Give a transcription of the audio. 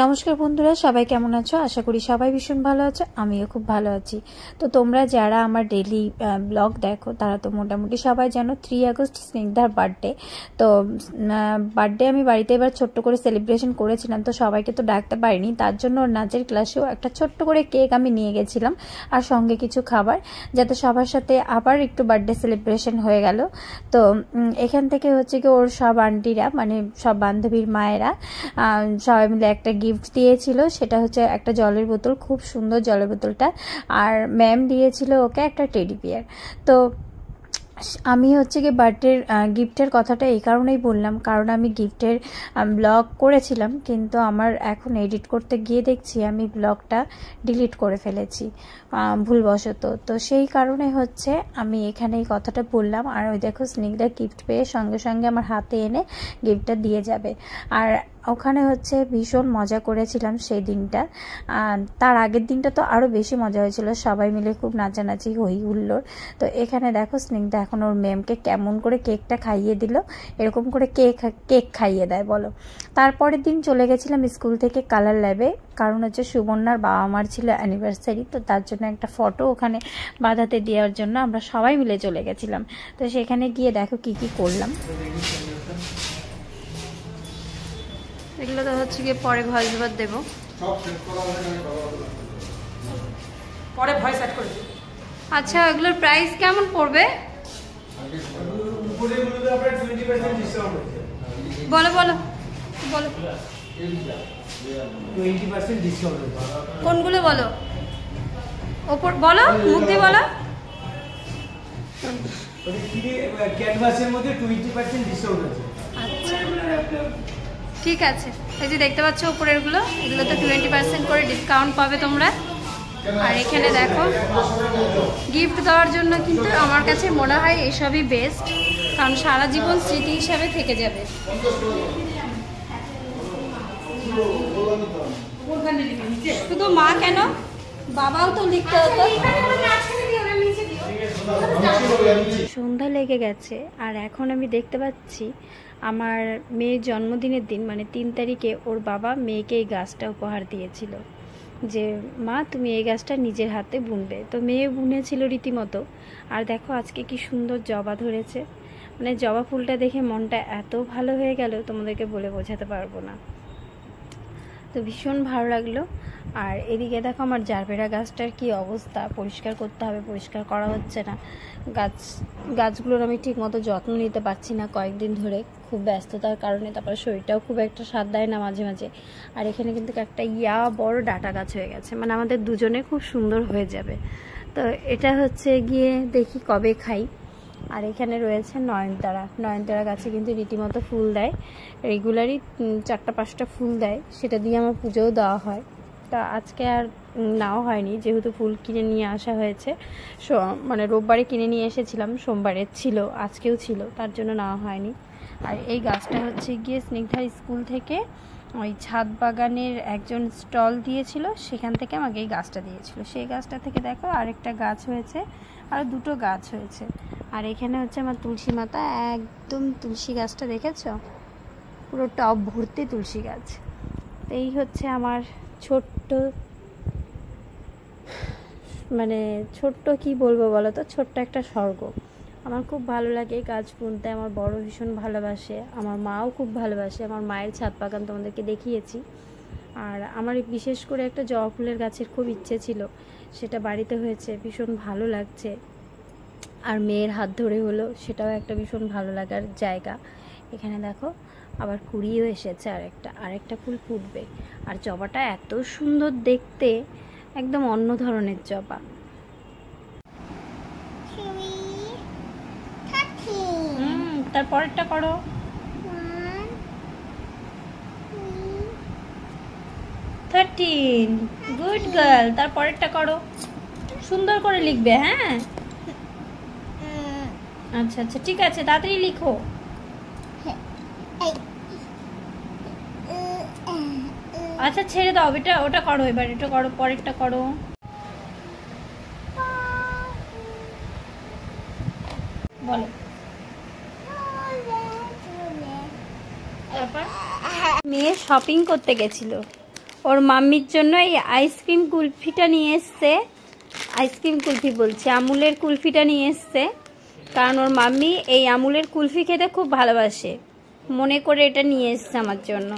নমস্কার বন্ধুরা, সবাই কেমন আছো? আশা করি সবাই ভীষণ ভালো আছো। আমিও খুব ভালো আছি। তো তোমরা যারা আমার ডেইলি ব্লগ দেখো তারা তো মোটামুটি সবাই জানো 3 আগস্ট স্নিগ্ধার বার্থডে। তো বার্থডে আমি বাড়িতে এবার ছোট্ট করে সেলিব্রেশন করেছিলাম। তো সবাইকে তো ডাকতে পারিনি, তার জন্য ওর নাচের ক্লাসেও একটা ছোট্ট করে কেক আমি নিয়ে গেছিলাম আর সঙ্গে কিছু খাবার, যাতে সবার সাথে আবার একটু বার্থডে সেলিব্রেশন হয়ে গেল। তো এখান থেকে হচ্ছে কি ওর সব আন্টিরা, মানে সব বান্ধবীর মায়েরা সবাই মিলে একটা গিফট দিয়েছিল। সেটা হচ্ছে একটা জলের বোতল, খুব সুন্দর জলের বোতলটা। আর ম্যাম দিয়েছিল ওকে একটা টেডি বিয়ার। তো আমি হচ্ছে কি বার্থডের গিফটের কথাটা এই কারণেই বললাম, কারণ আমি গিফটের ব্লগ করেছিলাম, কিন্তু আমার এখন এডিট করতে গিয়ে দেখছি আমি ব্লগটা ডিলিট করে ফেলেছি ভুলবশত। তো সেই কারণে হচ্ছে আমি এখানে এই কথাটা বললাম। আর ওই দেখো স্নিগ্ধা গিফট পেয়ে সঙ্গে সঙ্গে আমার হাতে এনে গিফটটা দিয়ে যাবে। আর ওখানে হচ্ছে ভীষণ মজা করেছিলাম সেই দিনটা। তার আগের দিনটা তো আরও বেশি মজা হয়েছিল, সবাই মিলে খুব নাচানাচি হই হুল্লোড়। তো এখানে দেখো স্নিগ্ধা এখন ওর ম্যামকে কেমন করে কেকটা খাইয়ে দিল। এরকম করে কেক খাইয়ে দেয় বলো। তারপরের দিন চলে গেছিলাম স্কুল থেকে কালার ল্যাবে, কারণ হচ্ছে সুবর্ণার বাবা মার ছিল অ্যানিভার্সারি। তো তার জন্য একটা ফটো ওখানে বাঁধাতে দেওয়ার জন্য আমরা সবাই মিলে চলে গেছিলাম। তো সেখানে গিয়ে দেখো কি কি করলাম। এগুলো তো হচ্ছে গিয়ে পরে ভয়েস ওভার দেবো, পরে ভয়েস অ্যাড করে। আচ্ছা, এগুলোর প্রাইস কেমন পড়বে? বলো বলো বলো, 20% ডিসকাউন্ট। কোনগুলো বলো? ওপর বলো, মুখ দিয়ে বলো। ক্যানভাসের মধ্যে 20% ডিসকাউন্ট আছে। আচ্ছা ঠিক আছে, এই যে দেখতে পাচ্ছ উপরেরগুলো, এগুলোতে 20% করে ডিসকাউন্ট পাবে তোমরা। আর এখানে দেখো গিফট দেওয়ার জন্য কিন্তু আমার কাছে মনে হয় এসবই বেস্ট, কারণ সারা জীবন স্মৃতি হিসাবে থেকে যাবে। শুধু মা কেন, বাবাও তো লিখতে হতো। সন্ধ্যা লেগে গেছে আর এখন আমি দেখতে পাচ্ছি আমার মেয়ের জন্মদিনের দিন, মানে 3 তারিখে ওর বাবা মেয়েকে এই গাছটা উপহার দিয়েছিল, যে মা তুমি এই গাছটা নিজের হাতে বুনবে। তো মেয়ে বুনেছিল রীতিমতো। আর দেখো আজকে কি সুন্দর জবা ধরেছে, মানে জবা ফুলটা দেখে মনটা এত ভালো হয়ে গেল তোমাদেরকে বলে বোঝাতে পারবো না। তো ভীষণ ভালো লাগলো। আর এদিকে দেখো আমার জারবেরা গাছটার কি অবস্থা, পরিষ্কার করতে হবে, পরিষ্কার করা হচ্ছে না। গাছগুলোর আমি ঠিক মতো যত্ন নিতে পারছি না কয়েকদিন ধরে, খুব ব্যস্ততার কারণে। তারপরে শরীরটাও খুব একটা সাথ দেয় না মাঝে মাঝে। আর এখানে কিন্তু একটা বড় ডাটা গাছ হয়ে গেছে, মানে আমাদের দুজনে খুব সুন্দর হয়ে যাবে। তো এটা হচ্ছে গিয়ে দেখি কবে খাই। আর এখানে রয়েছে নয়নতারা গাছে কিন্তু রীতিমতো ফুল দেয়, রেগুলারই 4-5টা ফুল দেয়, সেটা দিয়ে আমার পুজোও দেওয়া হয়। তা আজকে আর নাও হয়নি, যেহেতু ফুল কিনে নিয়ে আসা হয়েছে। মানে রোববারে কিনে নিয়ে এসেছিলাম, সোমবারে ছিল, আজকেও ছিল, তার জন্য নেওয়া হয়নি। আর এই গাছটা হচ্ছে গিয়ে স্নিগ্ধার স্কুল থেকে ওই ছাদ বাগানের একজন স্টল দিয়েছিল, সেখান থেকে আমাকে এই গাছটা দিয়েছিল। সেই গাছটা থেকে দেখো আরেকটা গাছ হয়েছে, আর 2টো গাছ হয়েছে। আর এখানে হচ্ছে আমার তুলসী মাতা, একদম তুলসী গাছটা দেখেছো, পুরো টব ভর্তি তুলসী গাছ। এই হচ্ছে আমার ছোট্ট, মানে ছোট্ট কি বলবো বলো তো, ছোট্ট একটা স্বর্গ। আমার খুব ভালো লাগে গাছ বুনতে, আমার বড় ভীষণ ভালোবাসে, আমার মাও খুব ভালোবাসে। আমার মায়ের ছাদ বাগান তোমাদেরকে দেখিয়েছি। আর আমার বিশেষ করে একটা জবা ফুলের গাছের খুব ইচ্ছে ছিল, সেটা বাড়িতে হয়েছে, ভীষণ ভালো লাগছে। আর মেয়ের হাত ধরে হলো, সেটাও একটা ভীষণ ভালো লাগার জায়গা। এখানে দেখো আবার কুড়িয়েও এসেছে, আরেকটা ফুল ফুটবে। আর জবাটা এত সুন্দর দেখতে, একদম অন্য ধরনের জবা। তারপরেরটা করো। 13, গুড গার্ল। তারপরেরটা করো, সুন্দর করে লিখবে। হ্যাঁ আচ্ছা আচ্ছা ঠিক আছে, তাড়াতাড়ি লিখো। আচ্ছা ছেড়ে দাও, ওটা করো, এবার এটা করো, পরেরটা করো। বলো। তারপর মেয়ে শপিং করতে গেছিল, ওর মাম্মির জন্য এই আইসক্রিম কুলফিটা নিয়ে এসছে। আইসক্রিম কুলফি বলছে, আমুলের কুলফিটা নিয়ে এসছে, কারণ ওর মাম্মি এই আমুলের কুলফি খেতে খুব ভালোবাসে, মনে করে এটা নিয়ে এসছে আমার জন্য।